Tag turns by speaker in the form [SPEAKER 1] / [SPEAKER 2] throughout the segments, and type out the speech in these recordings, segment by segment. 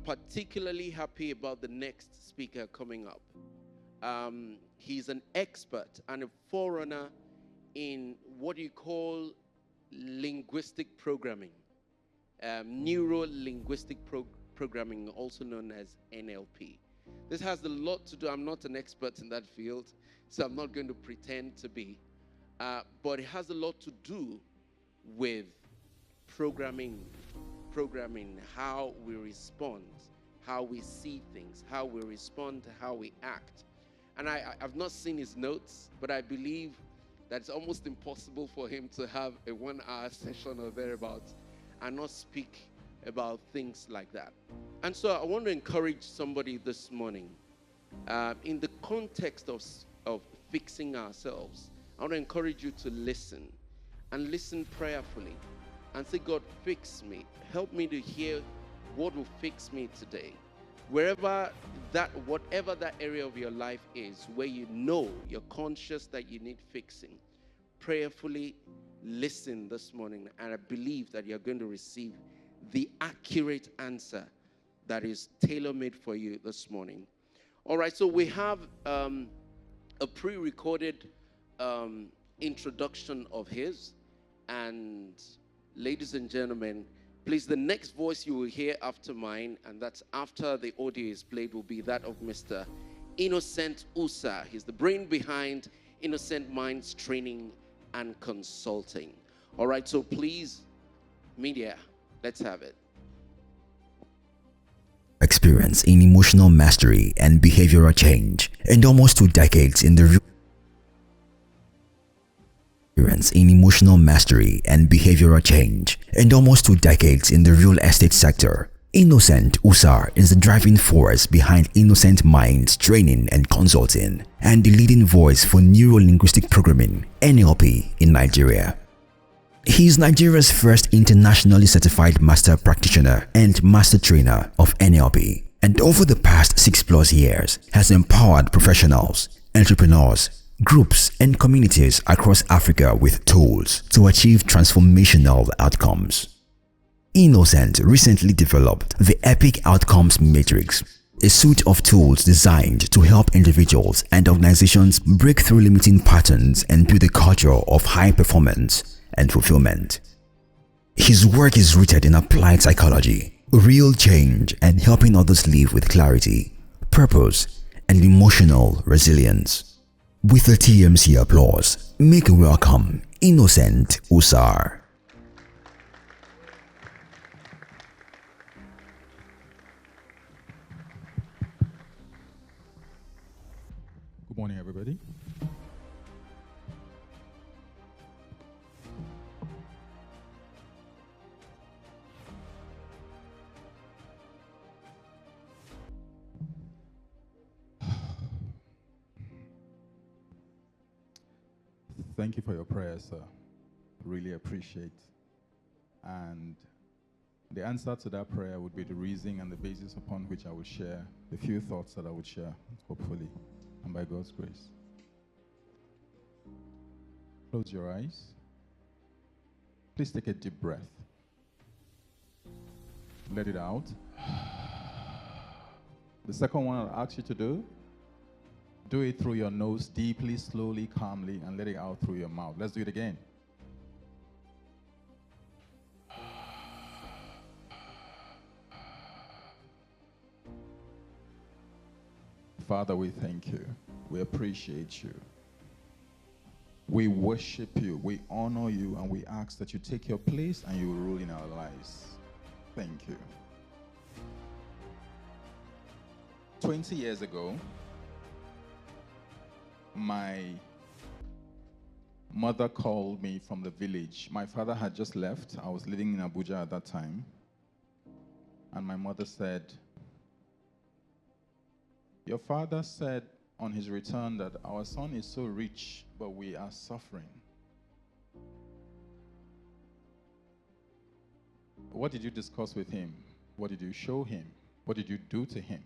[SPEAKER 1] Particularly happy about the next speaker coming up. He's an expert and a forerunner in what you call linguistic programming, neuro-linguistic programming, also known as NLP. This has a lot to do. I'm not an expert in that field, so I'm not going to pretend to be. But it has a lot to do with programming, how we respond, how we see things, how we respond, how we act. And I've not seen his notes, but I believe that it's almost impossible for him to have a 1-hour session or thereabouts and not speak about things like that. And so I want to encourage somebody this morning, in the context of fixing ourselves. I want to encourage you to listen and listen prayerfully and say, God, fix me. Help me to hear what will fix me today. Whatever that area of your life is, where you know, you're conscious that you need fixing, prayerfully listen this morning, and I believe that you're going to receive the accurate answer that is tailor-made for you this morning. All right, so we have a pre-recorded introduction of his, and ladies and gentlemen, please, the next voice you will hear after mine, and that's after the audio is played, will be that of Mr. Innocent Usa. He's the brain behind Innocent Minds Training and Consulting. All right, so please, media, let's have it.
[SPEAKER 2] Experience in emotional mastery and behavioral change, and almost 2 decades in the in emotional mastery and behavioral change, and almost 2 decades in the real estate sector. Innocent Usa is the driving force behind Innocent Minds Training and Consulting and the leading voice for neuro-linguistic programming (NLP) in Nigeria. He is Nigeria's first internationally certified master practitioner and master trainer of NLP, and over the past 6+ years has empowered professionals, entrepreneurs, groups, and communities across Africa with tools to achieve transformational outcomes. Innocent recently developed the Epic Outcomes Matrix, a suite of tools designed to help individuals and organizations break through limiting patterns and build a culture of high performance and fulfillment. His work is rooted in applied psychology, real change, and helping others live with clarity, purpose, and emotional resilience. With a TMC applause, make a welcome Innocent Usa.
[SPEAKER 3] Good morning, everybody. Thank you for your prayers, sir. Really appreciate. And the answer to that prayer would be the reason and the basis upon which I would share the few thoughts that I would share, hopefully, and by God's grace. Close your eyes. Please take a deep breath. Let it out. The second one I'll ask you to do it through your nose, deeply, slowly, calmly, and let it out through your mouth. Let's do it again. Father, we thank you. We appreciate you. We worship you. We honor you, and we ask that you take your place and you rule in our lives. Thank you. 20 years ago, my mother called me from the village. My father had just left. I was living in Abuja at that time. And my mother said, "Your father said on his return that our son is so rich, but we are suffering. What did you discuss with him? What did you show him? What did you do to him?"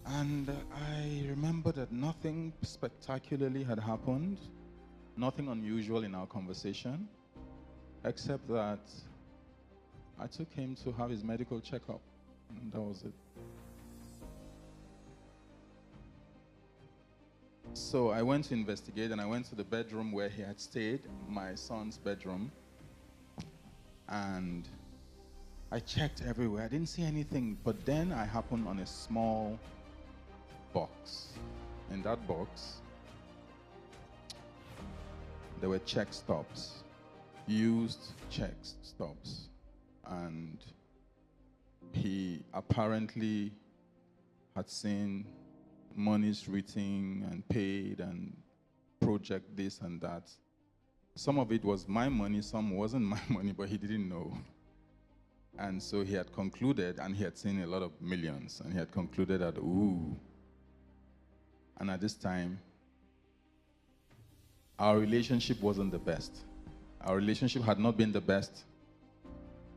[SPEAKER 3] And I remember that nothing spectacularly had happened, nothing unusual in our conversation, except that I took him to have his medical checkup, and that was it. So I went to investigate, and I went to the bedroom where he had stayed, my son's bedroom, and I checked everywhere. I didn't see anything, but then I happened on a small box. In that box, there were check stubs, used check stubs, and he apparently had seen monies written and paid and project this and that. Some of it was my money, some wasn't my money, but he didn't know. And so he had concluded, and he had seen a lot of millions, and he had concluded that, ooh. And at this time, our relationship wasn't the best. Our relationship had not been the best.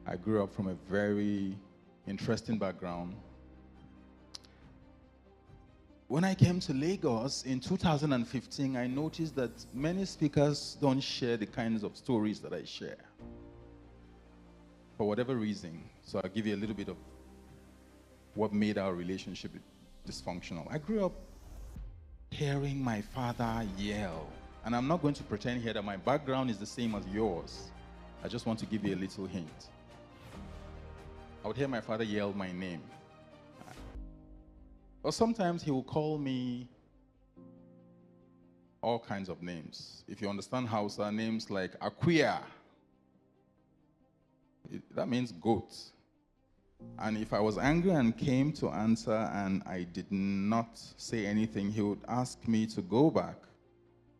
[SPEAKER 3] I grew up from a very interesting background. When I came to Lagos in 2015, I noticed that many speakers don't share the kinds of stories that I share, for whatever reason. So I'll give you a little bit of what made our relationship dysfunctional. I grew up hearing my father yell. And I'm not going to pretend here that my background is the same as yours. I just want to give you a little hint. I would hear my father yell my name. Or sometimes he will call me all kinds of names. If you understand Hausa, names like Akuya. That means goat. And if I was angry and came to answer and I did not say anything, he would ask me to go back.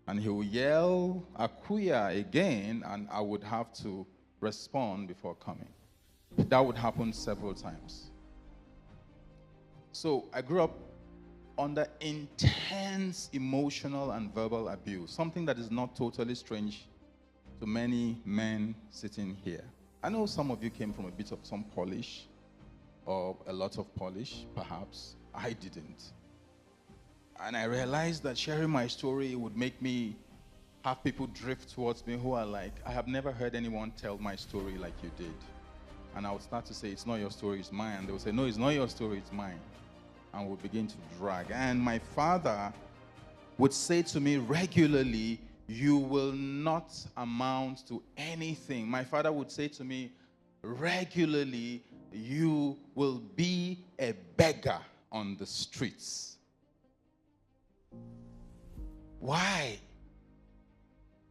[SPEAKER 3] And he would yell Akuya again, and I would have to respond before coming. That would happen several times. So I grew up under intense emotional and verbal abuse, something that is not totally strange to many men sitting here. I know some of you came from a bit of some polish, or a lot of polish, perhaps. I didn't. And I realized that sharing my story would make me have people drift towards me who are like, I have never heard anyone tell my story like you did. And I would start to say, it's not your story, it's mine. And they would say, no, it's not your story, it's mine. And we'll begin to drag. And my father would say to me regularly, you will not amount to anything. My father would say to me regularly, you will be a beggar on the streets. Why?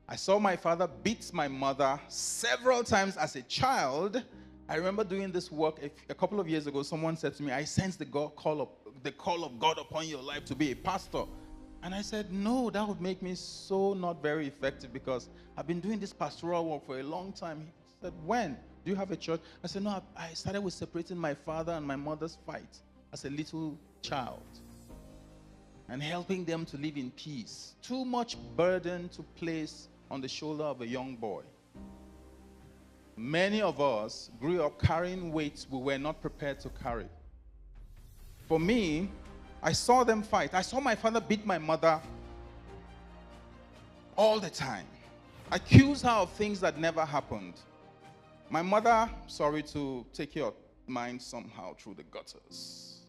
[SPEAKER 3] I saw my father beat my mother several times as a child. I remember doing this work a couple of years ago. Someone said to me, I sense the call of God upon your life to be a pastor. And I said, no, that would make me so not very effective because I've been doing this pastoral work for a long time. He said, when? Do you have a church? I said, no, I started with separating my father and my mother's fight as a little child and helping them to live in peace. Too much burden to place on the shoulder of a young boy. Many of us grew up carrying weights we were not prepared to carry. For me, I saw them fight. I saw my father beat my mother all the time. Accuse her of things that never happened. My mother, sorry to take your mind somehow through the gutters.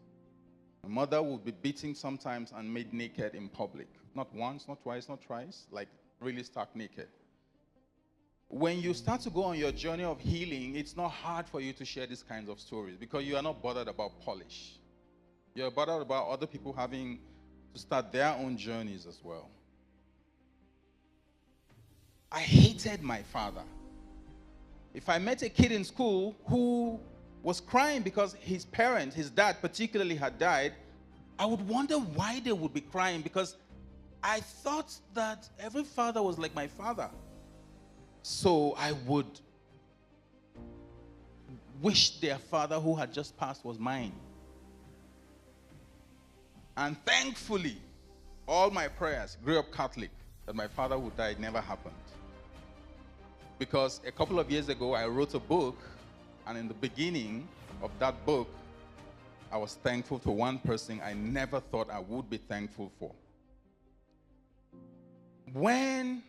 [SPEAKER 3] My mother would be beaten sometimes and made naked in public. Not once, not twice, not thrice, like really stark naked. When you start to go on your journey of healing, it's not hard for you to share these kinds of stories because you are not bothered about polish. You're bothered about other people having to start their own journeys as well. I hated my father. If I met a kid in school who was crying because his parent, his dad particularly, had died, I would wonder why they would be crying because I thought that every father was like my father. So I would wish their father who had just passed was mine. And thankfully, all my prayers, grew up Catholic, that my father would die, never happened. Because a couple of years ago, I wrote a book, and in the beginning of that book, I was thankful to one person I never thought I would be thankful for. When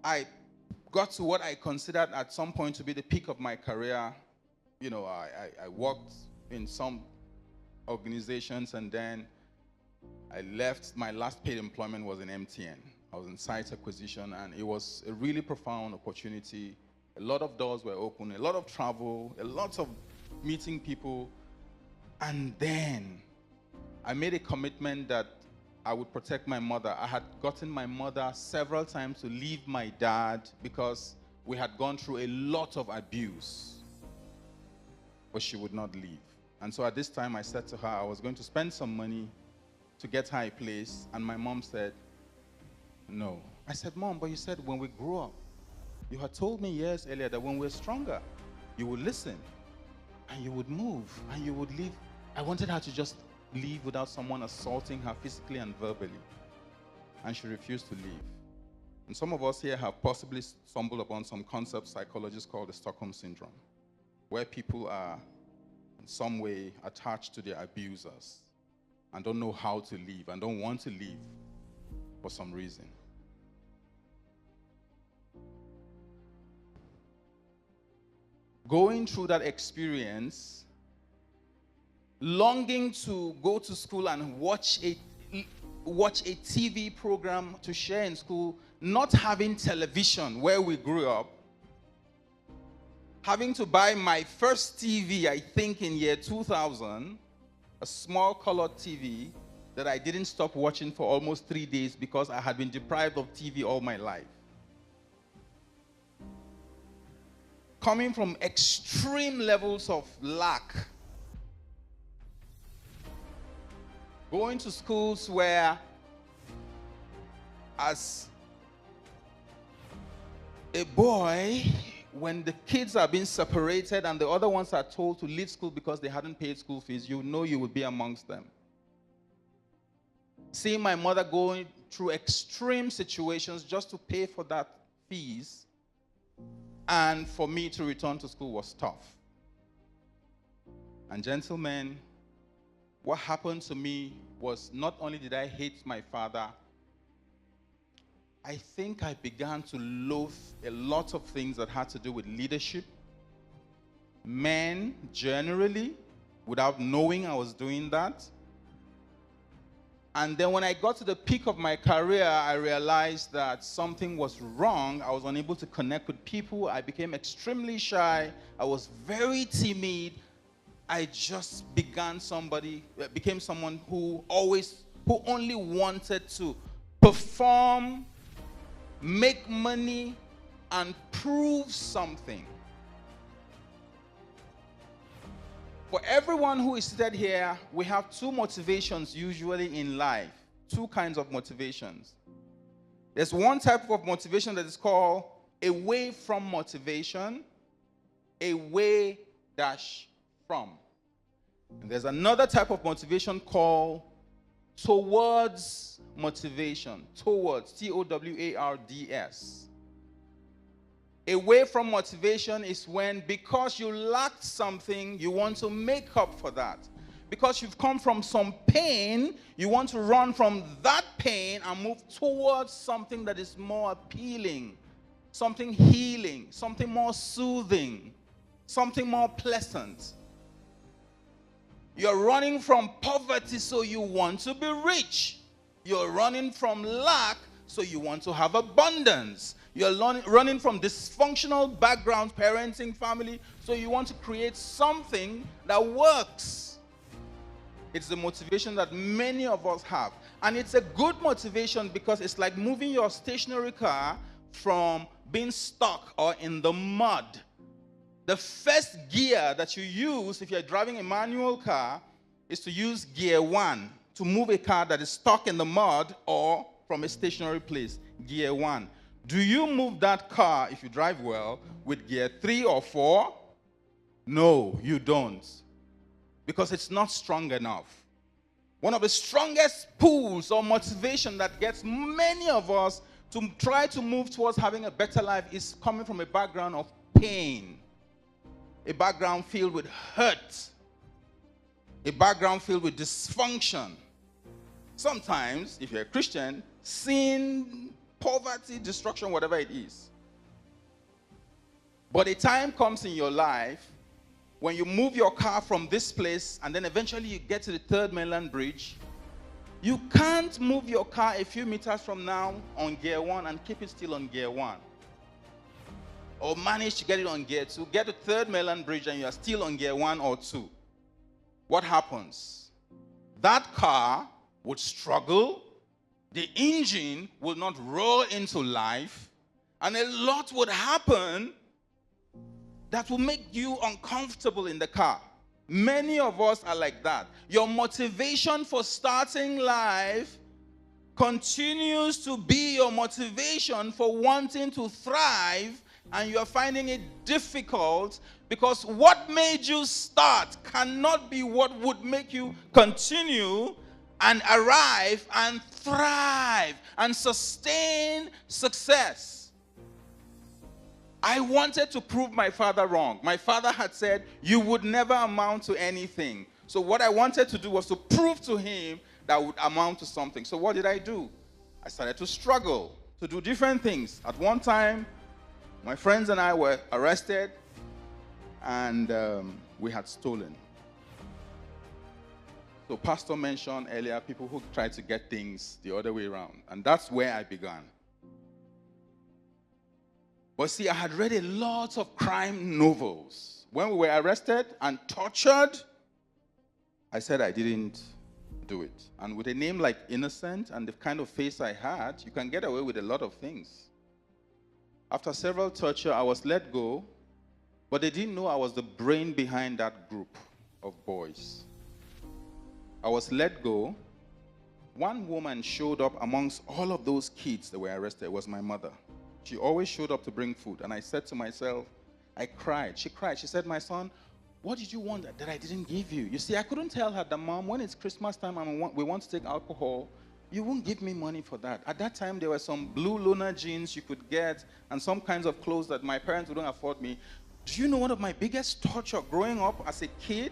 [SPEAKER 3] I got to what I considered at some point to be the peak of my career. You know, I worked in some organizations, and then I left. My last paid employment was in MTN. I was in site acquisition, and it was a really profound opportunity. A lot of doors were open, a lot of travel, a lot of meeting people. And then I made a commitment that I would protect my mother. I had gotten my mother several times to leave my dad because we had gone through a lot of abuse, but she would not leave. And so at this time I said to her I was going to spend some money to get her a place, and my mom said, no. I said, Mom, but you said when we grew up, you had told me years earlier that when we're stronger, you would listen, and you would move, and you would leave. I wanted her to just leave without someone assaulting her physically and verbally. And she refused to leave. And some of us here have possibly stumbled upon some concept psychologists called the Stockholm Syndrome, where people are in some way attached to their abusers and don't know how to leave and don't want to leave for some reason. Going through that experience, longing to go to school and watch a TV program to share in school, not having television where we grew up, having to buy my first TV, I think in year 2000, a small colored TV that I didn't stop watching for almost 3 days because I had been deprived of TV all my life. Coming from extreme levels of lack, going to schools where, as a boy, when the kids are being separated and the other ones are told to leave school because they hadn't paid school fees, you know you would be amongst them. Seeing my mother going through extreme situations just to pay for that fees and for me to return to school was tough. And gentlemen, what happened to me was not only did I hate my father, I think I began to loathe a lot of things that had to do with leadership, men generally, without knowing I was doing that. And then when I got to the peak of my career, I realized that something was wrong. I was unable to connect with people. I became extremely shy. I was very timid. I just became someone who only wanted to perform, make money, and prove something. For everyone who is seated here, we have two motivations usually in life. Two kinds of motivations. There's one type of motivation that is called away from motivation, away dash from. And there's another type of motivation called towards motivation. Towards, T-O-W-A-R-D-S. Away from motivation is when, because you lacked something, you want to make up for that. Because you've come from some pain, you want to run from that pain and move towards something that is more appealing, something healing, something more soothing, something more pleasant. You're running from poverty, so you want to be rich. You're running from lack, so you want to have abundance. You're running from dysfunctional background, parenting, family, so you want to create something that works. It's the motivation that many of us have. And it's a good motivation because it's like moving your stationary car from being stuck or in the mud. The first gear that you use if you're driving a manual car is to use gear 1 to move a car that is stuck in the mud or from a stationary place, gear 1. Do you move that car, if you drive well, with gear 3 or 4? No, you don't. Because it's not strong enough. One of the strongest pulls or motivation that gets many of us to try to move towards having a better life is coming from a background of pain. A background filled with hurt. A background filled with dysfunction. Sometimes, if you're a Christian, sin, poverty, destruction, whatever it is. But a time comes in your life when you move your car from this place and then eventually you get to the Third Mainland Bridge. You can't move your car a few meters from now on gear 1 and keep it still on gear 1. Or manage to get it on gear 2, get to Third Mainland Bridge and you are still on gear 1 or 2. What happens? That car would struggle, the engine will not roll into life, and a lot would happen that will make you uncomfortable in the car. Many of us are like that. Your motivation for starting life continues to be your motivation for wanting to thrive, and you are finding it difficult because what made you start cannot be what would make you continue and arrive and thrive and sustain success. I wanted to prove my father wrong. My father had said, you would never amount to anything. So what I wanted to do was to prove to him that I would amount to something. So what did I do? I started to struggle, to do different things. At one time, my friends and I were arrested, and we had stolen. So Pastor mentioned earlier people who try to get things the other way around. And that's where I began. But see, I had read a lot of crime novels. When we were arrested and tortured, I said I didn't do it. And with a name like Innocent and the kind of face I had, you can get away with a lot of things. After several torture, I was let go, but they didn't know I was the brain behind that group of boys. I was let go. One woman showed up amongst all of those kids that were arrested. It was my mother. She always showed up to bring food. And I said to myself, I cried. She cried. She said, my son, what did you want that I didn't give you? You see, I couldn't tell her that, Mom, when it's Christmas time and we want to take alcohol, you won't give me money for that. At that time, there were some blue Luna jeans you could get and some kinds of clothes that my parents wouldn't afford me. Do you know one of my biggest torture growing up as a kid?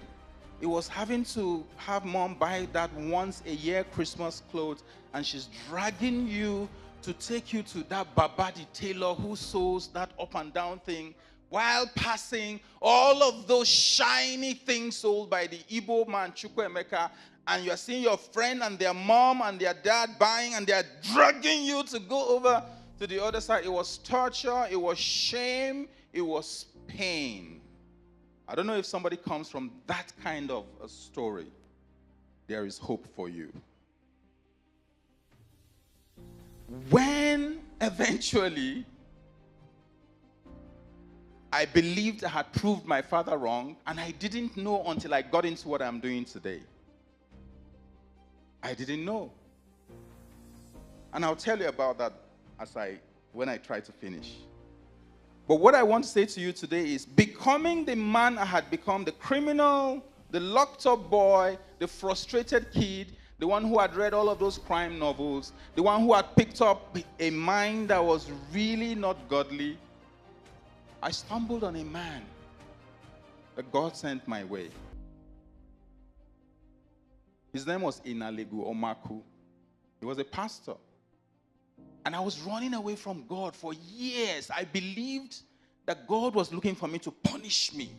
[SPEAKER 3] It was having to have Mom buy that once a year Christmas clothes, and she's dragging you to take you to that Babadi tailor who sews that up and down thing while passing all of those shiny things sold by the Igbo man, Chukwuemeka, and you're seeing your friend and their mom and their dad buying, and they're dragging you to go over to the other side. It was torture, it was shame, it was pain. I don't know if somebody comes from that kind of a story. There is hope for you. When eventually I believed I had proved my father wrong, and I didn't know until I got into what I'm doing today. I didn't know. And I'll tell you about that when I try to finish. But what I want to say to you today is becoming the man I had become, the criminal, the locked up boy, the frustrated kid, the one who had read all of those crime novels, the one who had picked up a mind that was really not godly. I stumbled on a man that God sent my way. His name was Inalegu Omaku. He was a pastor. And I was running away from God for years. I believed that God was looking for me to punish me.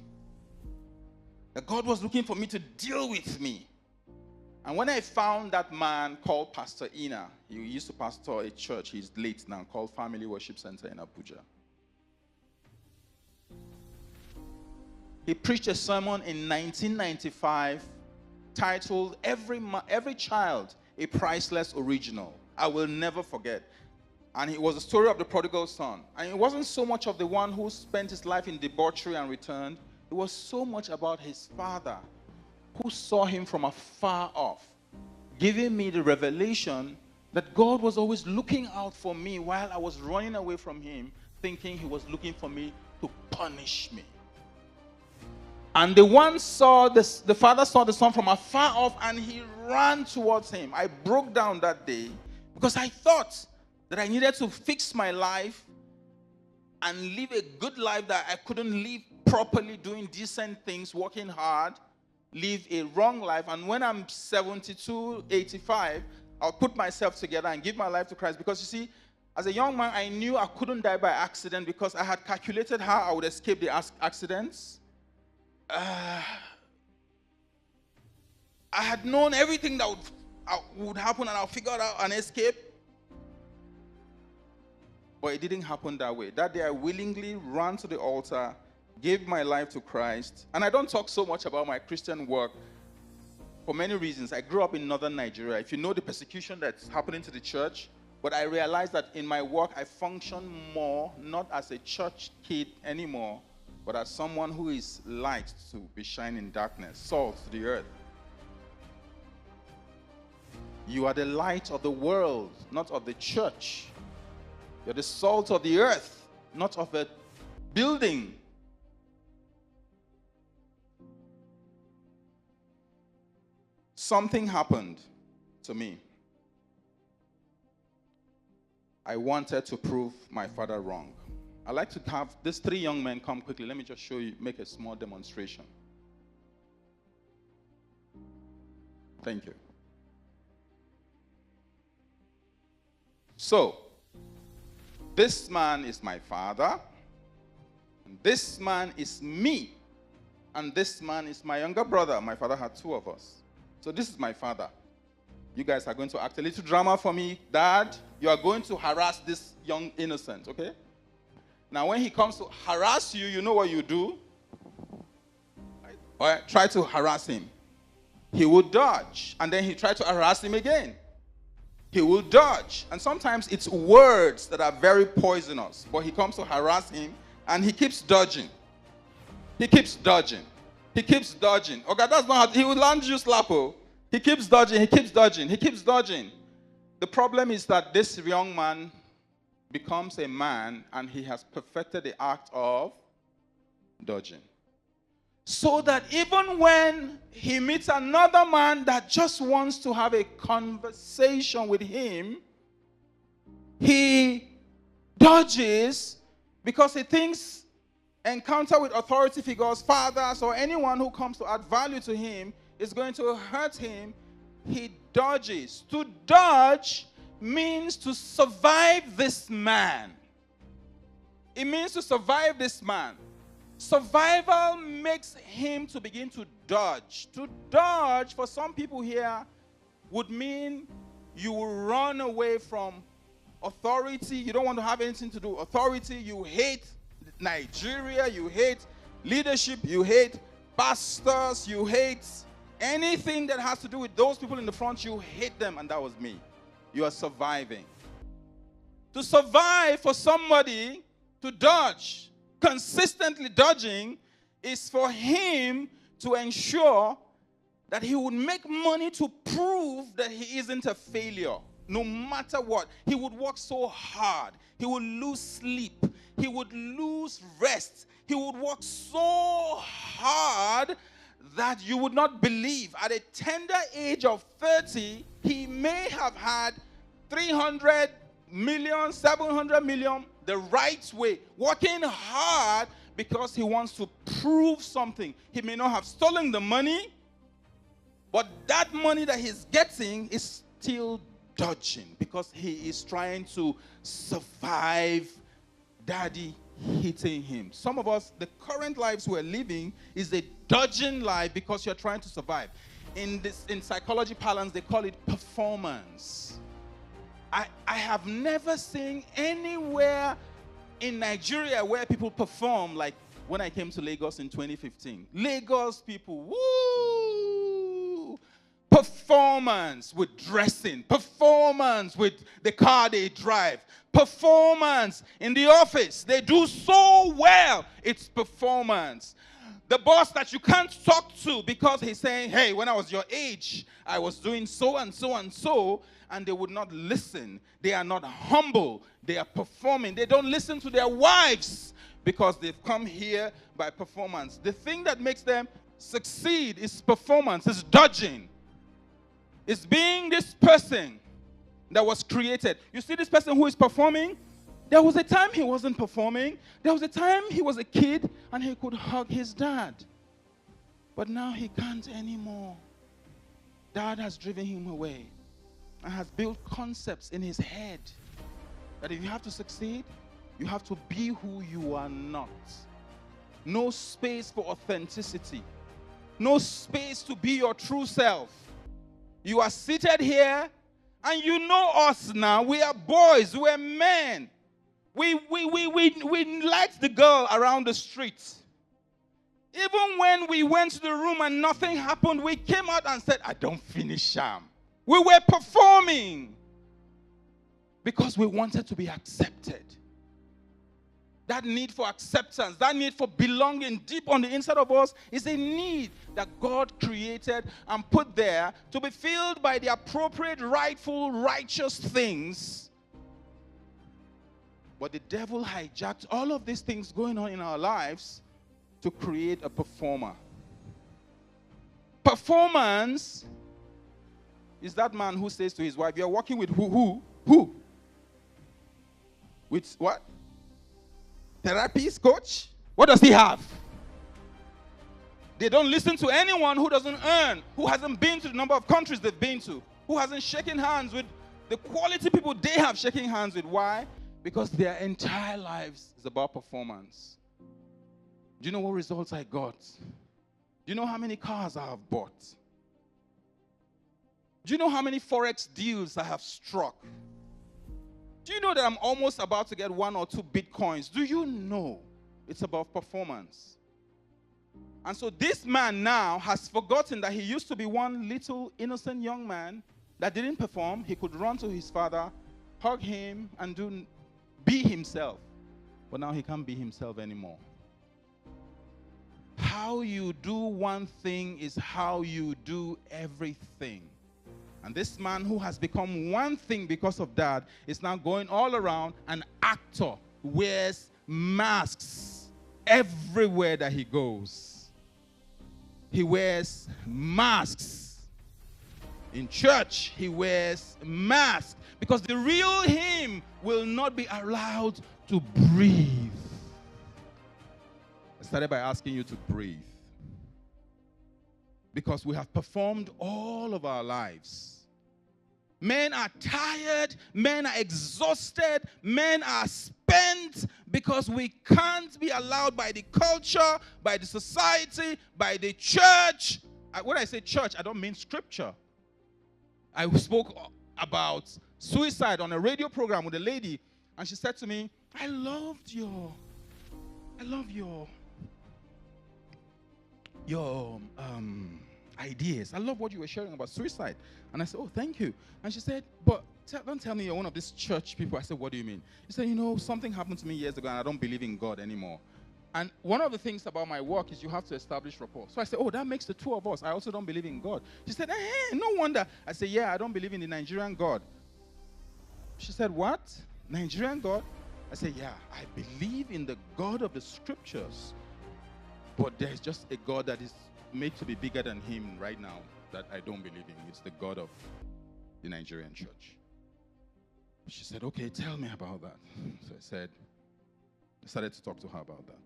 [SPEAKER 3] That God was looking for me to deal with me. And when I found that man called Pastor Ina, he used to pastor a church, he's late now, called Family Worship Center in Abuja. He preached a sermon in 1995 titled, Every Child a Priceless Original. I will never forget. And it was the story of the prodigal son. And it wasn't so much of the one who spent his life in debauchery and returned. It was so much about his father, who saw him from afar off, giving me the revelation that God was always looking out for me while I was running away from him, thinking he was looking for me to punish me. And the father saw the son from afar off, and he ran towards him. I broke down that day because I thought that I needed to fix my life and live a good life that I couldn't live properly, doing decent things, working hard, live a wrong life. And when I'm 72, 85, I'll put myself together and give my life to Christ. Because you see, As a young man, I knew I couldn't die by accident because I had calculated how I would escape the accidents. I had known everything that would happen, and I'll figure out an escape. But it didn't happen that way. That day, I willingly ran to the altar, gave my life to Christ. And I don't talk so much about my Christian work for many reasons. I grew up in northern Nigeria. If you know the persecution that's happening to the church, but I realized that in my work, I function more, not as a church kid anymore, but as someone who is light to be shining in darkness, salt to the earth. You are the light of the world, not of the church. You're the salt of the earth, not of a building. Something happened to me. I wanted to prove my father wrong. I'd like to have these three young men come quickly. Let me just show you, make a small demonstration. Thank you. So, this man is my father, and this man is me, and this man is my younger brother. My father had two of us. So this is my father. You guys are going to act a little drama for me. Dad, you are going to harass this young innocent, okay? Now, when he comes to harass you, you know what you do? All right, try to harass him. He will dodge, and then he tries to harass him again. He will dodge, and sometimes it's words that are very poisonous, but he comes to harass him, and he keeps dodging. He keeps dodging. He keeps dodging. Okay, that's not how, he will land you slappo. He keeps dodging, he keeps dodging, he keeps dodging. The problem is that this young man becomes a man, and he has perfected the act of dodging. So that even when he meets another man that just wants to have a conversation with him, he dodges because he thinks encounter with authority figures, fathers, or anyone who comes to add value to him is going to hurt him. He dodges. To dodge means to survive this man. It means to survive this man. Survival makes him to begin to dodge. To dodge, for some people here, would mean you will run away from authority. You don't want to have anything to do with authority. You hate Nigeria. You hate leadership. You hate pastors. You hate anything that has to do with those people in the front. You hate them, and that was me. You are surviving. To survive for somebody, to dodge, consistently dodging, is for him to ensure that he would make money to prove that he isn't a failure. No matter what, he would work so hard. He would lose sleep. He would lose rest. He would work so hard that you would not believe. At a tender age of 30, he may have had 300 million, 700 million the right way, working hard because he wants to prove something. He may not have stolen the money, but that money that he's getting is still dodging because he is trying to survive daddy hitting him. Some of us, the current lives we're living is a dodging life because you're trying to survive. In psychology parlance, they call it performance. I have never seen anywhere in Nigeria where people perform like when I came to Lagos in 2015. Lagos people, woo! Performance with dressing, performance with the car they drive, performance in the office. They do so well. It's performance. The boss that you can't talk to because he's saying, hey, when I was your age, I was doing so and so and so, and they would not listen. They are not humble. They are performing. They don't listen to their wives because they've come here by performance. The thing that makes them succeed is performance. It's dodging. It's being this person that was created. You see this person who is performing? There was a time he wasn't performing. There was a time he was a kid and he could hug his dad. But now he can't anymore. Dad has driven him away and has built concepts in his head that if you have to succeed, you have to be who you are not. No space for authenticity. No space to be your true self. You are seated here, and you know us now. We are boys. We are men. We liked the girl around the street. Even when we went to the room and nothing happened, we came out and said, I don't finish sham. We were performing because we wanted to be accepted. That need for acceptance, that need for belonging deep on the inside of us is a need that God created and put there to be filled by the appropriate, rightful, righteous things. But the devil hijacked all of these things going on in our lives to create a performer. Performance is that man who says to his wife, you're working with who? With what? Therapist, coach? What does he have? They don't listen to anyone who doesn't earn, who hasn't been to the number of countries they've been to, who hasn't shaken hands with the quality people they have shaking hands with. Why? Because their entire lives is about performance. Do you know what results I got? Do you know how many cars I have bought? Do you know how many Forex deals I have struck? Do you know that I'm almost about to get 1 or 2 Bitcoins? Do you know it's about performance? And so this man now has forgotten that he used to be one little innocent young man that didn't perform. He could run to his father, hug him, and be himself. But now he can't be himself anymore. How you do one thing is how you do everything. And this man who has become one thing because of that is now going all around an actor, wears masks everywhere that he goes. He wears masks. In church, he wears masks because the real him will not be allowed to breathe. I started by asking you to breathe. Because we have performed all of our lives. Men are tired, men are exhausted, men are spent because we can't be allowed by the culture, by the society, by the church. When I say church, I don't mean scripture. I spoke about suicide on a radio program with a lady, and she said to me, I love your ideas. I love what you were sharing about suicide. And I said, oh, thank you. And she said, but don't tell me you're one of these church people. I said, what do you mean? She said, something happened to me years ago and I don't believe in God anymore. And one of the things about my work is you have to establish rapport. So I said, oh, that makes the two of us. I also don't believe in God. She said, no wonder. I said, yeah, I don't believe in the Nigerian God. She said, what? Nigerian God? I said, yeah, I believe in the God of the scriptures. But there's just a God that is made to be bigger than him right now that I don't believe in. It's the God of the Nigerian church. She said, okay, tell me about that. So I started to talk to her about that.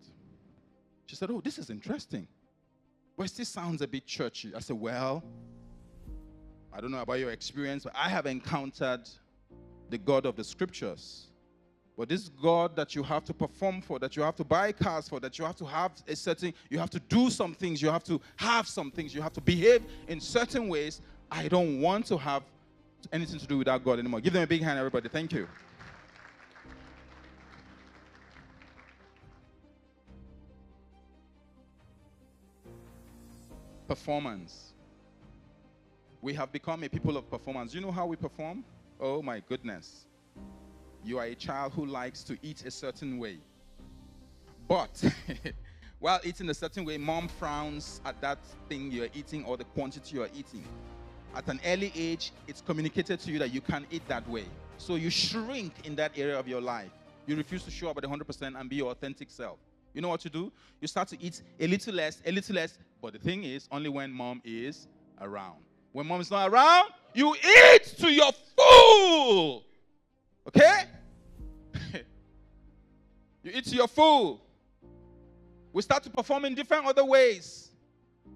[SPEAKER 3] She said, oh, this is interesting. But it still sounds a bit churchy. I said, well, I don't know about your experience, but I have encountered the God of the scriptures. But this God that you have to perform for, that you have to buy cars for, that you have to have a certain, you have to do some things, you have to have some things, you have to behave in certain ways. I don't want to have anything to do with that God anymore. Give them a big hand, everybody. Thank you. Performance. We have become a people of performance. Do you know how we perform? Oh my goodness. You are a child who likes to eat a certain way. But while eating a certain way, mom frowns at that thing you're eating or the quantity you're eating. At an early age, it's communicated to you that you can't eat that way. So you shrink in that area of your life. You refuse to show up at 100% and be your authentic self. You know what you do? You start to eat a little less. But the thing is, only when mom is around. When mom is not around, you eat to your full. Okay? You eat to your full. We start to perform in different other ways.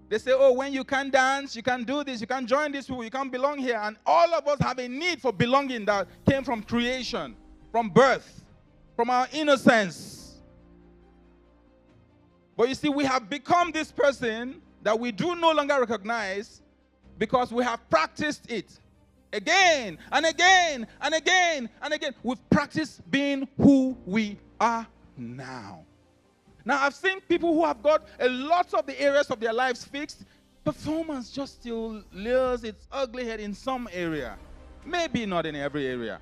[SPEAKER 3] They say, oh, when you can't dance, you can't do this, you can't join these people, you can't belong here. And all of us have a need for belonging that came from creation. from birth, from our innocence. But you see, we have become this person that we do no longer recognize because we have practiced it again and again and again and again. We've practiced being who we are now. Now, I've seen people who have got a lot of the areas of their lives fixed. Performance just still rears its ugly head in some area. Maybe not in every area.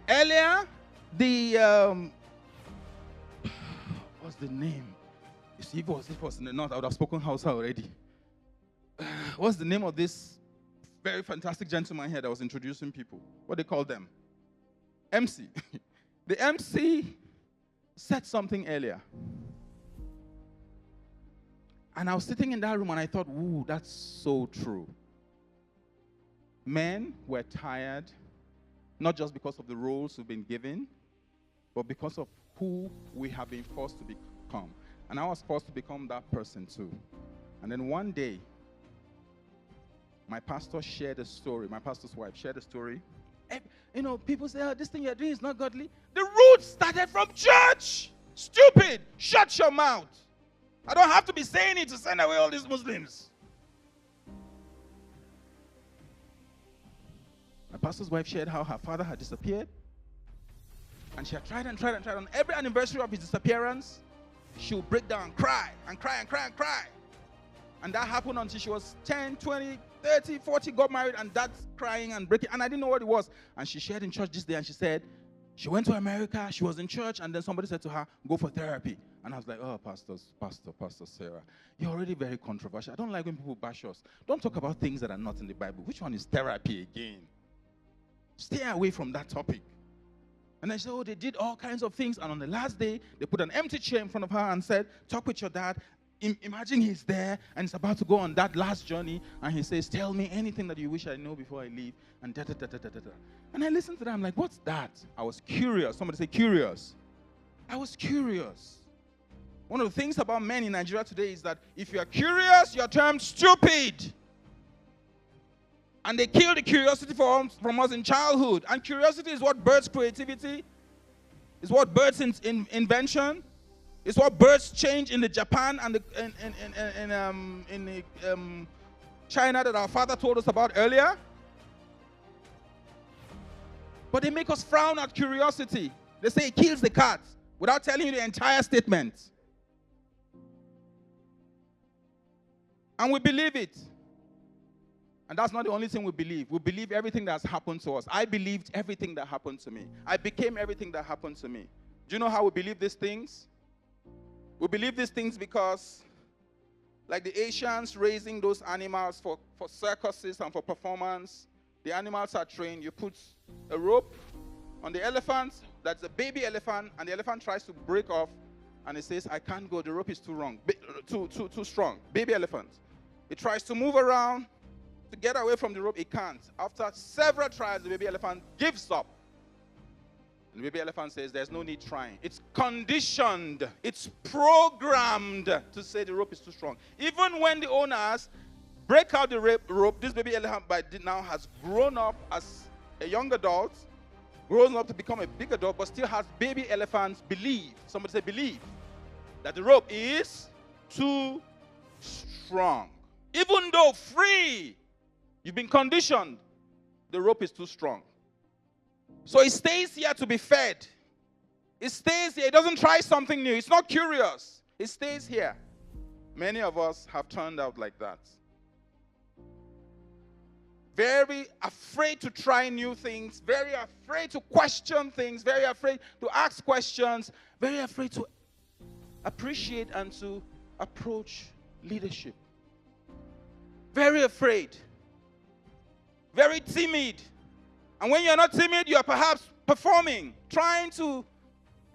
[SPEAKER 3] Earlier, what's the name? You see, if it was in the north, I would have spoken Hausa already. What's the name of this very fantastic gentleman here that was introducing people? What do they call them? MC. The MC said something earlier. And I was sitting in that room and I thought, ooh, that's so true. Men were tired, not just because of the roles we've been given, but because of who we have been forced to become. And I was forced to become that person too. And then one day, my pastor shared a story. My pastor's wife shared a story. You know, people say, oh, this thing you're doing is not godly. The roots started from church. Stupid. Shut your mouth. I don't have to be saying it to send away all these Muslims. My pastor's wife shared how her father had disappeared. And she had tried and tried and tried. On every anniversary of his disappearance, she would break down and cry and cry and cry and cry. And that happened until she was 10, 20, 30, 40, got married, and that's crying and breaking. And I didn't know what it was. And she shared in church this day, and she said, she went to America, she was in church, and then somebody said to her, go for therapy. And I was like, oh, Pastor Sarah, you're already very controversial. I don't like when people bash us. Don't talk about things that are not in the Bible. Which one is therapy again? Stay away from that topic. And I said, oh, they did all kinds of things. And on the last day, they put an empty chair in front of her and said, talk with your dad. Imagine he's there and he's about to go on that last journey. And he says, tell me anything that you wish I know before I leave. And da da da da da da. And I listened to that. I'm like, what's that? I was curious. Somebody say curious. I was curious. One of the things about men in Nigeria today is that if you are curious, you're termed stupid. And they kill the curiosity from us in childhood. And curiosity is what births creativity. It's what births invention. It's what births change in the Japan and in China that our father told us about earlier. But they make us frown at curiosity. They say it kills the cat without telling you the entire statement. And we believe it. And that's not the only thing we believe. We believe everything that's happened to us. I believed everything that happened to me. I became everything that happened to me. Do you know how we believe these things? We believe these things because, like the Asians raising those animals for circuses and for performance, the animals are trained. You put a rope on the elephant, that's a baby elephant, and the elephant tries to break off, and it says, I can't go, the rope is too strong. Baby elephant. It tries to move around to get away from the rope, it can't. After several tries, the baby elephant gives up. And the baby elephant says, there's no need trying. It's conditioned. It's programmed to say the rope is too strong. Even when the owners break out the rope, this baby elephant by now has grown up as a young adult, grown up to become a big adult, but still has baby elephants believe, somebody say believe, that the rope is too strong. Even though free, you've been conditioned, the rope is too strong. So it stays here to be fed. It stays here. It doesn't try something new. It's not curious. It stays here. Many of us have turned out like that. Very afraid to try new things. Very afraid to question things. Very afraid to ask questions. Very afraid to appreciate and to approach leadership. Very afraid. Very timid. And when you're not timid, you are perhaps performing, trying to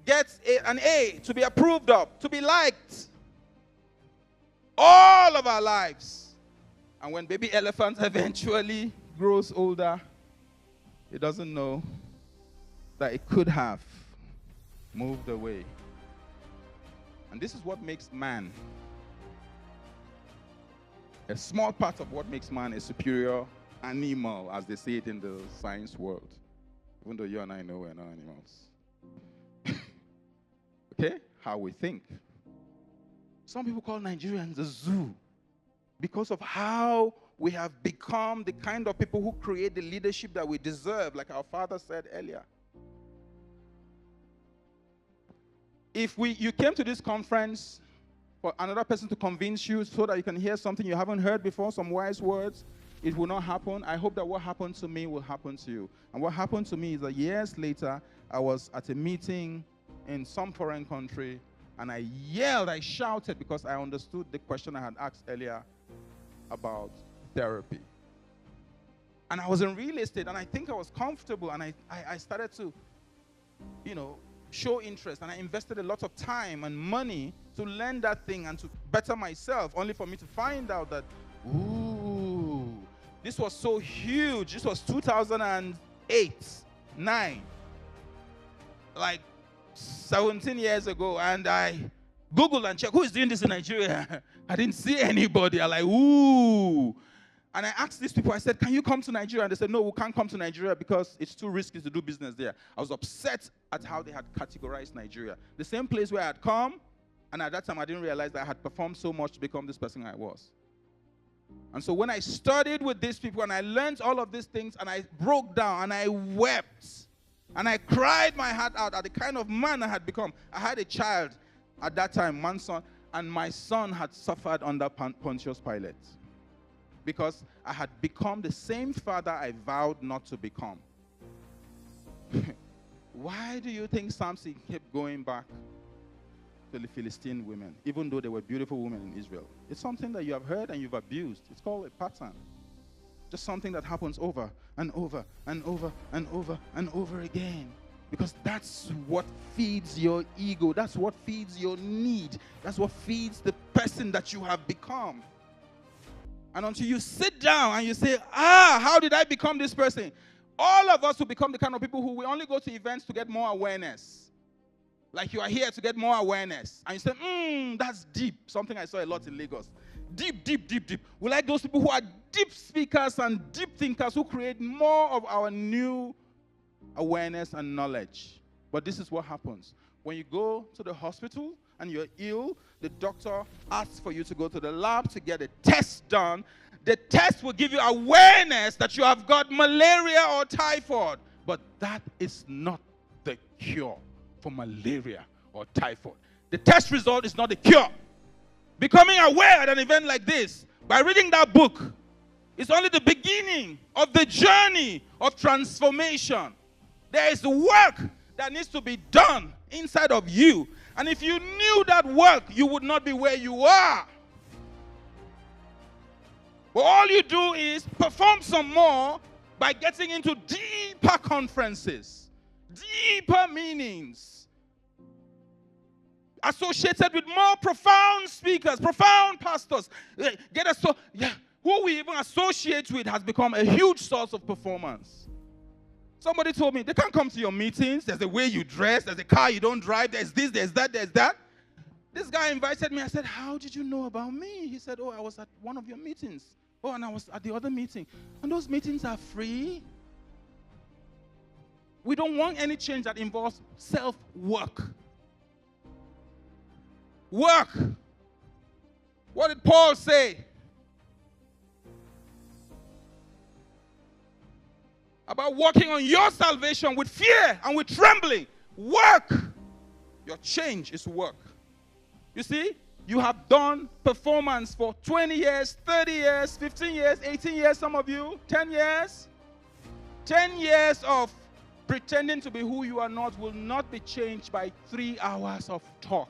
[SPEAKER 3] get an A, to be approved of, to be liked. All of our lives. And when baby elephant eventually grows older, it doesn't know that it could have moved away. And this is what makes man. A small part of what makes man a superior animal, as they say it in the science world. Even though you and I know we're not animals. Okay? How we think. Some people call Nigerians a zoo because of how we have become the kind of people who create the leadership that we deserve, like our father said earlier. If you came to this conference for another person to convince you so that you can hear something you haven't heard before, some wise words, it will not happen. I hope that what happened to me will happen to you. And what happened to me is that years later, I was at a meeting in some foreign country, and I yelled, I shouted, because I understood the question I had asked earlier about therapy. And I was in real estate, and I think I was comfortable, and I started to, show interest, and I invested a lot of time and money to learn that thing and to better myself, only for me to find out that, ooh, this was so huge. This was 2008, 9, like 17 years ago, and I Googled and checked, who is doing this in Nigeria? I didn't see anybody. I'm like, ooh. And I asked these people, I said, can you come to Nigeria? And they said, no, we can't come to Nigeria because it's too risky to do business there. I was upset at how they had categorized Nigeria. The same place where I had come, and at that time I didn't realize that I had performed so much to become this person I was. And so when I studied with these people and I learned all of these things and I broke down and I wept and I cried my heart out at the kind of man I had become. I had a child at that time, one son, and my son had suffered under Pontius Pilate, because I had become the same father I vowed not to become. Why do you think Samson kept going back to the Philistine women, even though they were beautiful women in Israel? It's something that you have heard and you've abused. It's called a pattern. Just something that happens over and over and over and over and over again. Because that's what feeds your ego. That's what feeds your need. That's what feeds the person that you have become. And until you sit down and you say, how did I become this person? All of us will become the kind of people who will only go to events to get more awareness. Like you are here to get more awareness. And you say, that's deep. Something I saw a lot in Lagos. Deep, deep, deep, deep. We like those people who are deep speakers and deep thinkers who create more of our new awareness and knowledge. But this is what happens. When you go to the hospital and you're ill, the doctor asks for you to go to the lab to get a test done. The test will give you awareness that you have got malaria or typhoid. But that is not the cure for malaria or typhoid. The test result is not the cure. Becoming aware at an event like this, by reading that book, is only the beginning of the journey of transformation. There is work that needs to be done inside of you. And if you knew that work, you would not be where you are. But all you do is perform some more by getting into deeper conferences, deeper meanings, associated with more profound speakers, profound pastors. Who we even associate with has become a huge source of performance. Somebody told me, they can't come to your meetings. There's the way you dress. There's a car you don't drive. There's this, there's that, there's that. This guy invited me. I said, how did you know about me? He said, I was at one of your meetings. And I was at the other meeting. And those meetings are free. We don't want any change that involves self-work. Work. What did Paul say? About working on your salvation with fear and with trembling. Work. Your change is work. You see, you have done performance for 20 years, 30 years, 15 years, 18 years, some of you, 10 years. 10 years of pretending to be who you are not will not be changed by 3 hours of talk.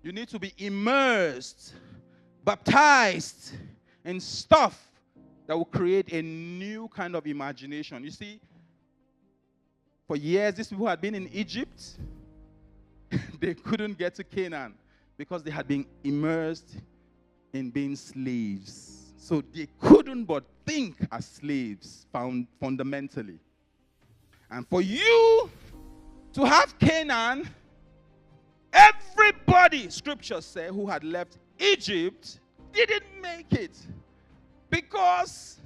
[SPEAKER 3] You need to be immersed, baptized in stuff that will create a new kind of imagination. You see, for years, these people had been in Egypt. They couldn't get to Canaan because they had been immersed in being slaves. So they couldn't but think as slaves, fundamentally. And for you to have Canaan, everybody, scriptures say, who had left Egypt didn't make it. Because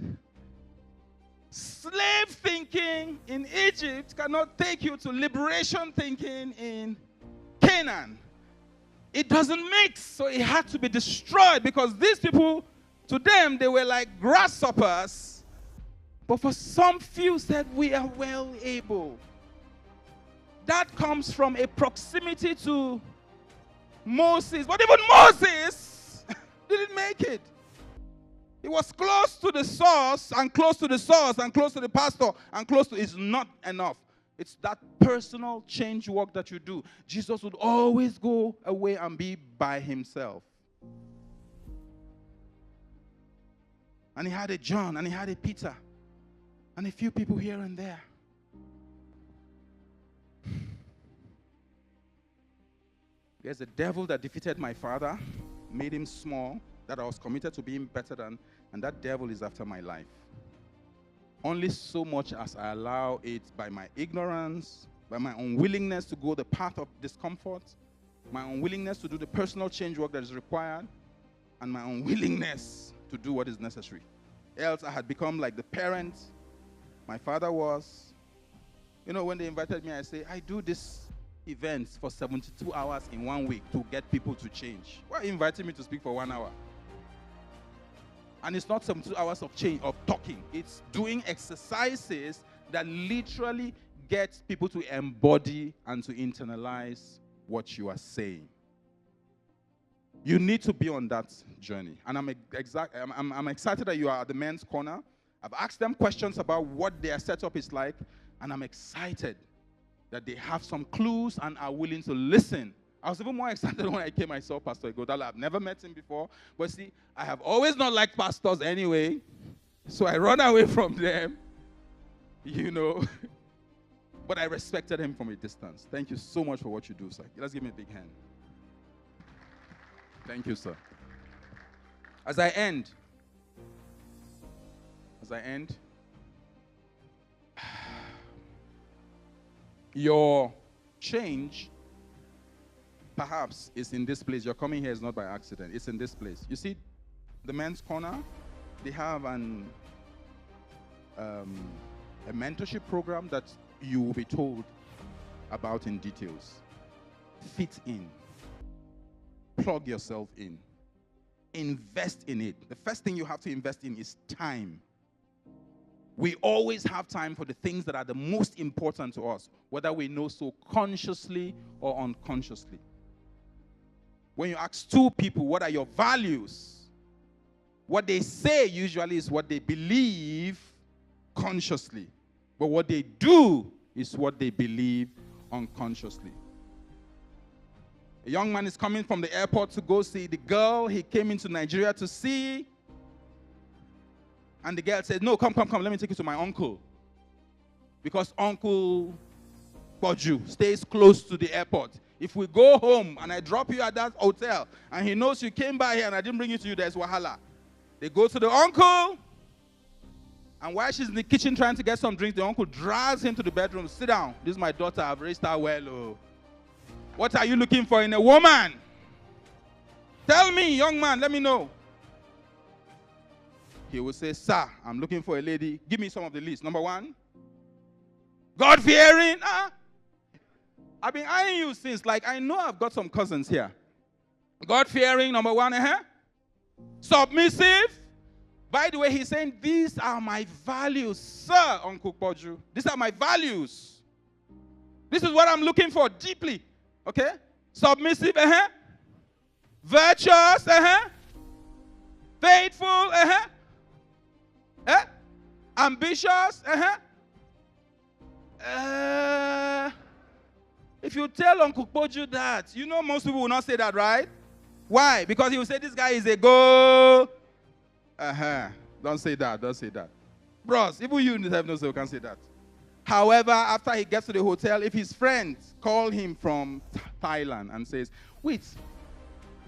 [SPEAKER 3] Slave thinking in Egypt cannot take you to liberation thinking in Canaan. It doesn't mix, so it had to be destroyed because these people, to them, they were like grasshoppers. But for some few said, we are well able. That comes from a proximity to Moses. But even Moses didn't make it. He was close to the source and close to the source and close to the pastor and close to it's not enough. It's that personal change work that you do. Jesus would always go away and be by himself. And he had a John and he had a Peter and a few people here and there. There's a devil that defeated my father, made him small, that I was committed to being better than, and that devil is after my life. Only so much as I allow it by my ignorance, by my unwillingness to go the path of discomfort, my unwillingness to do the personal change work that is required, and my unwillingness to do what is necessary. Else I had become like the parent my father was. You know, when they invited me, I say, I do this events for 72 hours in 1 week to get people to change. Why are you inviting me to speak for 1 hour? And it's not 72 hours of change, of talking. It's doing exercises that literally get people to embody and to internalize what you are saying. You need to be on that journey. And I'm excited that you are at the men's corner. I've asked them questions about what their setup is like, and I'm excited that they have some clues and are willing to listen. I was even more excited when I came. I saw Pastor Igodala. I've never met him before. But see, I have always not liked pastors anyway. So I run away from them, you know. But I respected him from a distance. Thank you so much for what you do, sir. Let's give me a big hand. Thank you, sir. As I end, your change perhaps is in this place. Your coming here is not by accident. It's in this place. You see, the men's corner, they have a mentorship program that you will be told about in details. Fit in. Plug yourself in. Invest in it. The first thing you have to invest in is time. We always have time for the things that are the most important to us, whether we know so consciously or unconsciously. When you ask two people, what are your values? What they say usually is what they believe consciously. But what they do is what they believe unconsciously. A young man is coming from the airport to go see the girl he came into Nigeria to see. And the girl said, no, come, let me take you to my uncle. Because Uncle Boju stays close to the airport. If we go home and I drop you at that hotel, and he knows you came by here and I didn't bring you to you, there's wahala. They go to the uncle, and while she's in the kitchen trying to get some drinks, the uncle drags him to the bedroom. Sit down. This is my daughter. I've raised her well. Oh. What are you looking for in a woman? Tell me, young man, let me know. He will say, sir, I'm looking for a lady. Give me some of the list. Number one, God-fearing. I've been eyeing you since, I know I've got some cousins here. God-fearing, number one. Submissive. By the way, he's saying, these are my values, sir, Uncle Boju. These are my values. This is what I'm looking for deeply. Okay? Submissive, virtuous, faithful, ambitious, if you tell Uncle Boju that, you know most people will not say that, right? Why? Because he will say this guy is a go. Don't say that. Bros, even you in the heaven also can't say that. However, after he gets to the hotel, if his friends call him from Thailand and says, wait,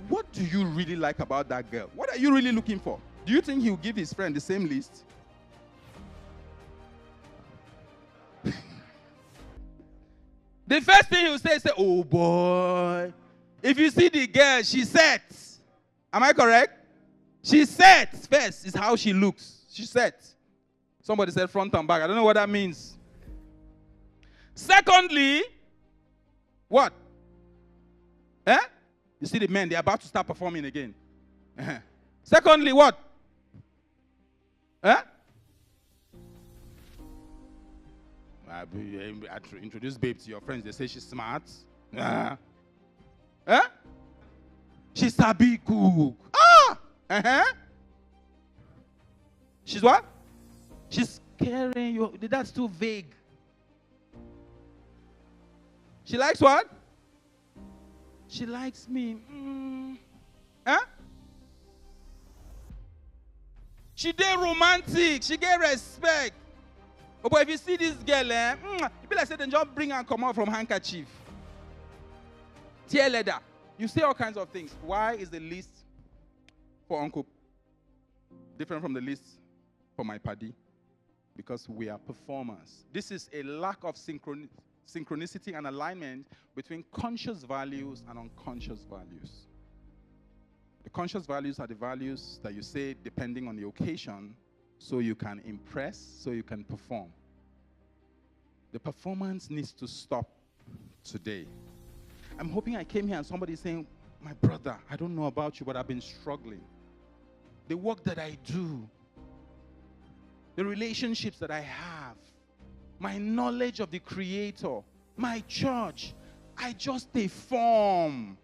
[SPEAKER 3] what do you really like about that girl? What are you really looking for? Do you think he'll give his friend the same list? The first thing he'll say, oh boy, if you see the girl, she sets. Am I correct? She sets first is how she looks. She sets.
[SPEAKER 4] Somebody said front and back. I don't know what that means. Secondly, what? You see the men, they're about to start performing again. Secondly, what? I introduce babe to your friends. They say she's smart. She's sabi cook. She's what? She's caring you. That's too vague. She likes what? She likes me. She dey romantic. She get respect. Oh, but if you see this girl, you be like say they just bring and come out from handkerchief. Tear leather. You say all kinds of things. Why is the list for Uncle different from the list for my paddy? Because we are performers. This is a lack of synchronicity and alignment between conscious values and unconscious values. The conscious values are the values that you say depending on the occasion, so you can impress, so you can perform. The performance needs to stop today. I'm hoping I came here and somebody's saying, my brother, I don't know about you, but I've been struggling. The work that I do, the relationships that I have, my knowledge of the Creator, my church, I just perform.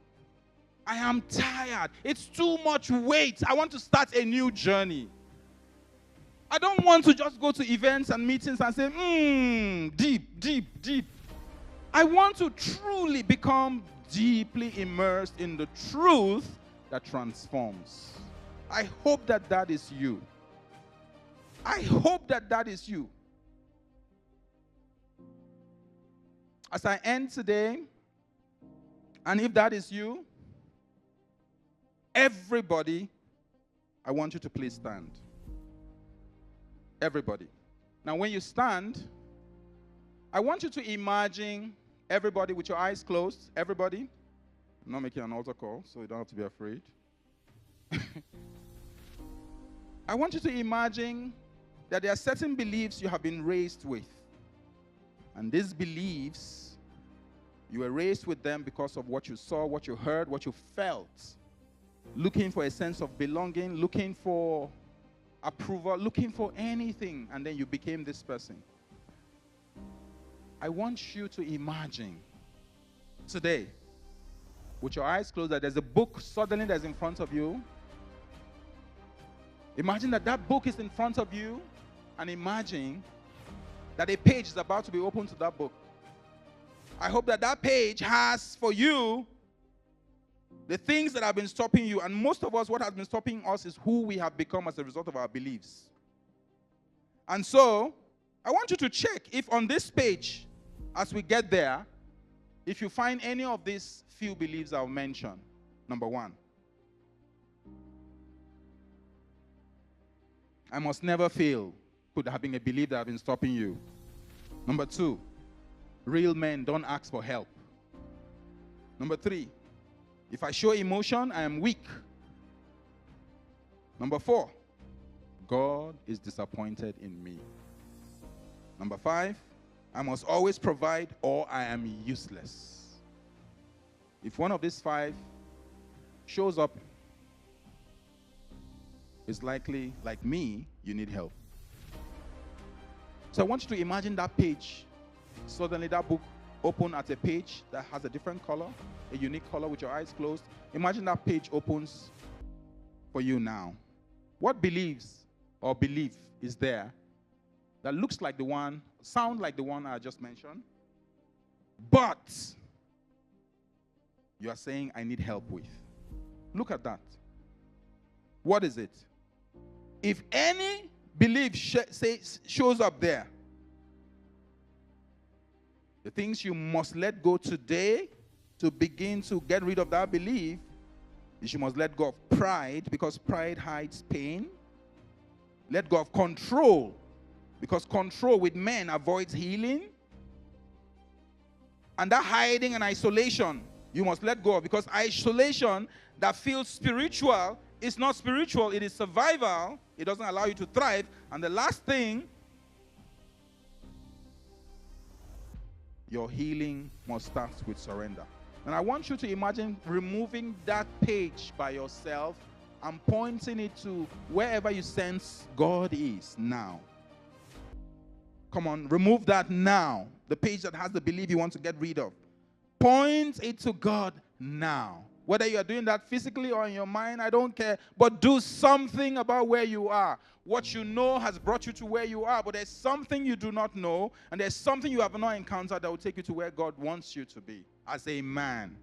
[SPEAKER 4] I am tired. It's too much weight. I want to start a new journey. I don't want to just go to events and meetings and say, deep. I want to truly become deeply immersed in the truth that transforms. I hope that that is you. I hope that that is you. As I end today, and if that is you, everybody, I want you to please stand. Everybody. Now, when you stand, I want you to imagine everybody with your eyes closed. Everybody. I'm not making an altar call, so you don't have to be afraid. I want you to imagine that there are certain beliefs you have been raised with. And these beliefs, you were raised with them because of what you saw, what you heard, what you felt. Looking for a sense of belonging, looking for approval, looking for anything, and then you became this person. I want you to imagine today, with your eyes closed, that there's a book suddenly that's in front of you. Imagine that that book is in front of you, and imagine that a page is about to be opened to that book. I hope that that page has for you the things that have been stopping you. And most of us, what has been stopping us is who we have become as a result of our beliefs. And so, I want you to check if on this page, as we get there, if you find any of these few beliefs I'll mention. Number one, I must never fail. Could have been a belief that have been stopping you. Number two, real men don't ask for help. Number three, if I show emotion, I am weak. Number four, God is disappointed in me. Number five, I must always provide or I am useless. If one of these five shows up, it's likely, like me, you need help. So I want you to imagine that page. Suddenly that book open at a page that has a different color, a unique color with your eyes closed. Imagine that page opens for you now. What beliefs or belief is there that looks like the one, sound like the one I just mentioned, but you are saying I need help with? Look at that. What is it? If any belief shows up there, the things you must let go today to begin to get rid of that belief is you must let go of pride, because pride hides pain. Let go of control, because control with men avoids healing. And that hiding and isolation you must let go of, because isolation that feels spiritual is not spiritual, it is survival. It doesn't allow you to thrive. And the last thing your healing must start with surrender. And I want you to imagine removing that page by yourself and pointing it to wherever you sense God is now. Come on, remove that now. The page that has the belief you want to get rid of. Point it to God now. Whether you are doing that physically or in your mind, I don't care. But do something about where you are. What you know has brought you to where you are, but there's something you do not know, and there's something you have not encountered that will take you to where God wants you to be as a man.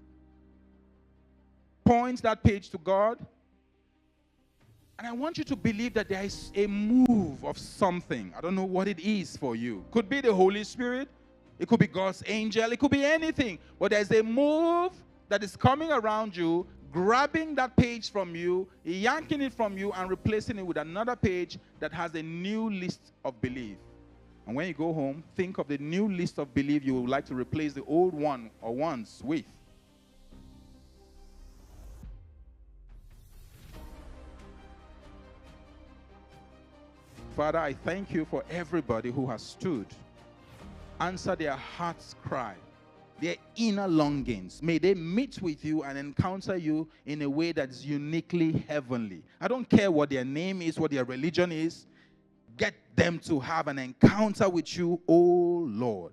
[SPEAKER 4] Point that page to God, and I want you to believe that there is a move of something. I don't know what it is for you. Could be the Holy Spirit. It could be God's angel. It could be anything. But there's a move that is coming around you, grabbing that page from you, yanking it from you, and replacing it with another page that has a new list of belief. And when you go home, think of the new list of belief you would like to replace the old one or ones with. Father, I thank you for everybody who has stood. Answer their heart's cry, their inner longings. May they meet with you and encounter you in a way that is uniquely heavenly. I don't care what their name is, what their religion is. Get them to have an encounter with you, oh Lord.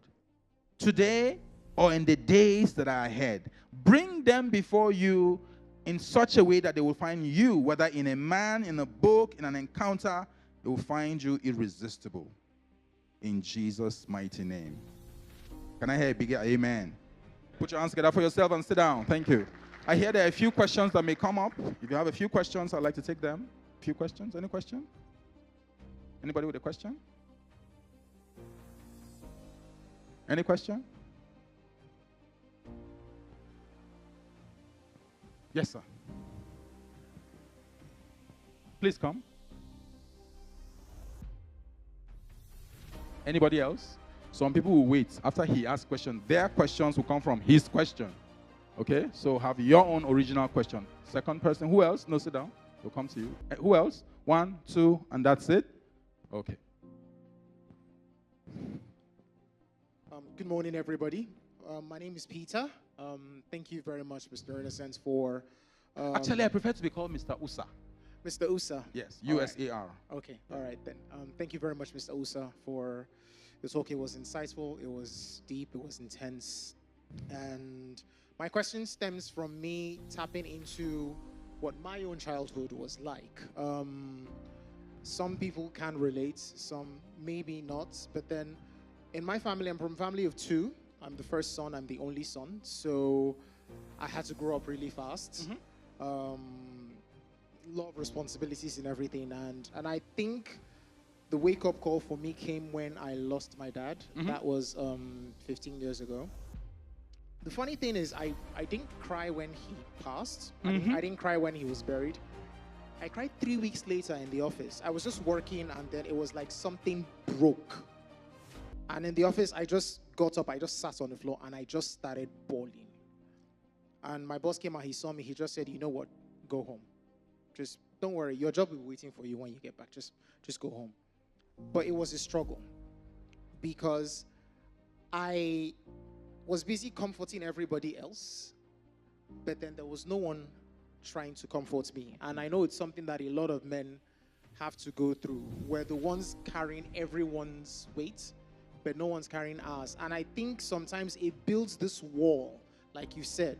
[SPEAKER 4] Today or in the days that are ahead, bring them before you in such a way that they will find you, whether in a man, in a book, in an encounter, they will find you irresistible. In Jesus' mighty name. Can I hear a big amen? Put your hands together for yourself and sit down. Thank you. I hear there are a few questions that may come up. If you have a few questions, I'd like to take them. A few questions? Any question? Anybody with a question? Any question? Yes, sir. Please come. Anybody else? Some people will wait. After he asks questions, their questions will come from his question. Okay? So have your own original question. Second person. Who else? No, sit down. We'll come to you. Who else? 1, 2, and that's it? Okay.
[SPEAKER 5] Good morning, everybody. My name is Peter. Thank you very much, Mr. Innocence, for...
[SPEAKER 4] Actually, I prefer to be called Mr. Usa.
[SPEAKER 5] Mr. Usa.
[SPEAKER 4] Yes, U-S-A-R.
[SPEAKER 5] Okay, all right then. Thank you very much, Mr. Usa, for the talk. It was insightful, it was deep, it was intense. And my question stems from me tapping into what my own childhood was like. Some people can relate, some maybe not. But then in my family, I'm from a family of 2. I'm the first son, I'm the only son. So I had to grow up really fast. Lot of responsibilities and everything, and I think the wake-up call for me came when I lost my dad. That was 15 years ago. The funny thing is I didn't cry when he passed. I didn't cry when he was buried. I cried 3 weeks later in the office. I was just working, and then it was like something broke, and in the office I just got up, I just sat on the floor, and I just started bawling. And my boss came out, he saw me, he just said, you know what, go home. Just don't worry, your job will be waiting for you when you get back. Just go home. But it was a struggle because I was busy comforting everybody else, but then there was no one trying to comfort me. And I know it's something that a lot of men have to go through. We're the ones carrying everyone's weight, but no one's carrying ours. And I think sometimes it builds this wall, like you said.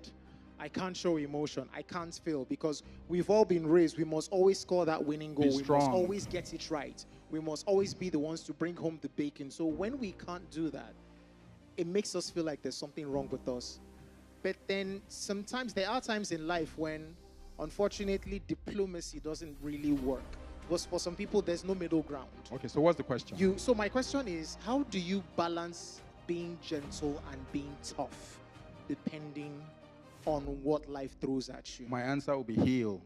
[SPEAKER 5] I can't show emotion. I can't feel, because we've all been raised. We must always score that winning goal. We must always get it right. We must always be the ones to bring home the bacon. So when we can't do that, it makes us feel like there's something wrong with us. But then sometimes there are times in life when, unfortunately, diplomacy doesn't really work. Because for some people, there's no middle ground.
[SPEAKER 4] Okay, so what's the question?
[SPEAKER 5] So my question is, how do you balance being gentle and being tough, depending on what life throws at you?
[SPEAKER 4] My answer will be heal.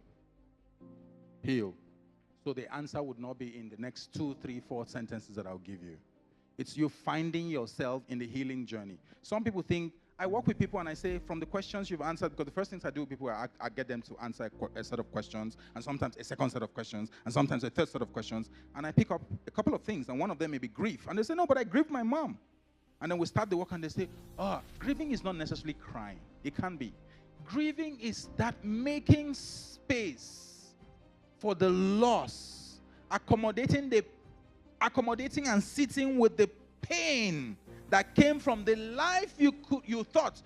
[SPEAKER 4] Heal. So the answer would not be in the next 2, 3, 4 sentences that I'll give you. It's you finding yourself in the healing journey. Some people think, I work with people and I say, from the questions you've answered, because the first things I do with people, I get them to answer a set of questions, and sometimes a second set of questions, and sometimes a third set of questions, and I pick up a couple of things, and one of them may be grief. And they say, no, but I grieved my mom. And then we start the work and they say, oh, grieving is not necessarily crying. It can be. Grieving is that making space for the loss, accommodating and sitting with the pain that came from the life you thought,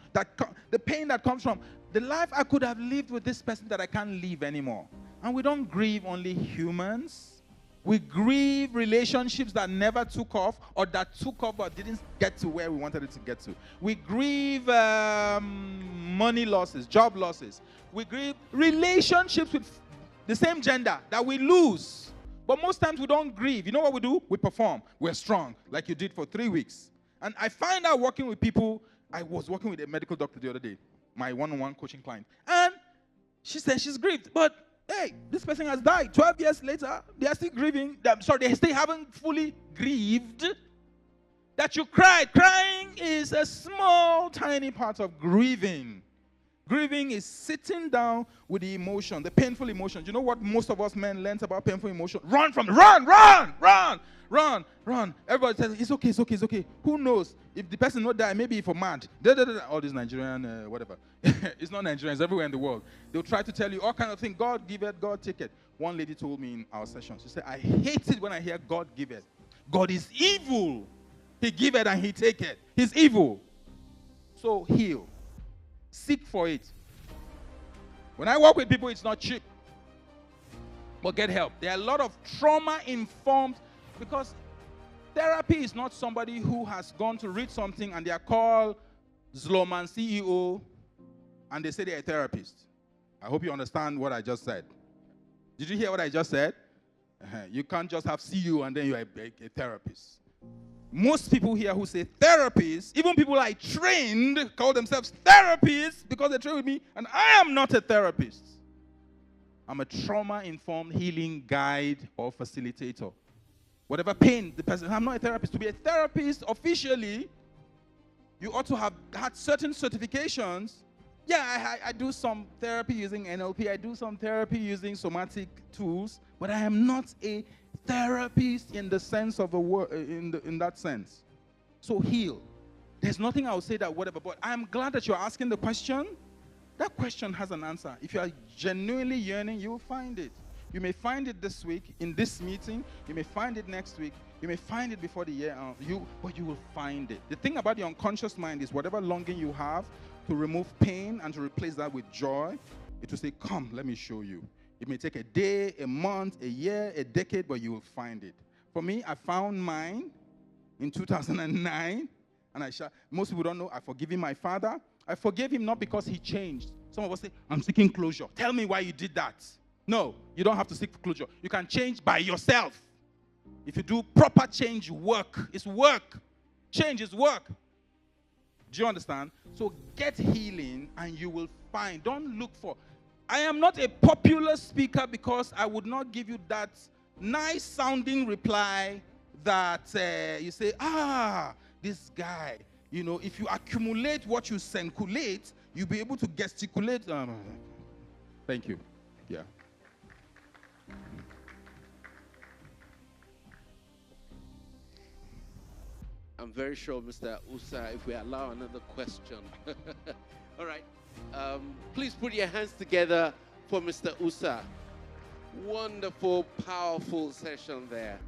[SPEAKER 4] the pain that comes from the life I could have lived with this person that I can't live anymore. And we don't grieve only humans. We grieve relationships that never took off or that took off but didn't get to where we wanted it to get to. We grieve money losses, job losses. We grieve relationships with the same gender that we lose. But most times we don't grieve. You know what we do? We perform. We're strong, like you did for 3 weeks. And I find out working with people. I was working with a medical doctor the other day, my one-on-one coaching client. And she said she's grieved. But hey, this person has died. 12 years later, they are still grieving. They still haven't fully grieved that you cried. Crying is a small, tiny part of grieving. Grieving is sitting down with the emotion, the painful emotions. You know what most of us men learn about painful emotion? Run from it. Run. Everybody says, it's okay. Who knows? If the person not die, maybe for mad. All this Nigerian, whatever. It's not Nigerian, it's everywhere in the world. They'll try to tell you all kind of things. God give it, God take it. One lady told me in our session, she said, I hate it when I hear God give it. God is evil. He give it and he take it. He's evil. So heal. Seek for it. When I work with people, it's not cheap. But get help. There are a lot of trauma-informed, because therapy is not somebody who has gone to read something and they are called Zloman CEO and they say they're a therapist. I hope you understand what I just said. Did you hear what I just said? You can't just have CEO and then you're a therapist. Most people here who say therapists, even people I trained, call themselves therapists because they train with me, and I am not a therapist. I'm a trauma-informed healing guide or facilitator. Whatever pain the person, I'm not a therapist. To be a therapist officially, you ought to have had certain certifications. Yeah, I do some therapy using NLP. I do some therapy using somatic tools, but I am not a therapist in the sense of the word, in that sense. So heal. There's nothing I would say that whatever, but I'm glad that you're asking the question. That question has an answer. If you are genuinely yearning, you will find it. You may find it this week in this meeting. You may find it next week. You may find it before the year out. But you will find it. The thing about the unconscious mind is whatever longing you have to remove pain and to replace that with joy, it will say, come, let me show you. It may take a day, a month, a year, a decade, but you will find it. For me, I found mine in 2009, and most people don't know, I forgive my father. I forgave him not because he changed. Some of us say, I'm seeking closure. Tell me why you did that. No, you don't have to seek closure. You can change by yourself. If you do proper change work, it's work. Change is work. Do you understand? So get healing and you will find. Don't look for. I am not a popular speaker because I would not give you that nice sounding reply that you say, this guy. You know, if you accumulate what you circulate, you'll be able to gesticulate. Thank you. Yeah.
[SPEAKER 1] I'm very sure, Mr. Usa, if we allow another question. All right. Please put your hands together for Mr. Usa. Wonderful, powerful session there.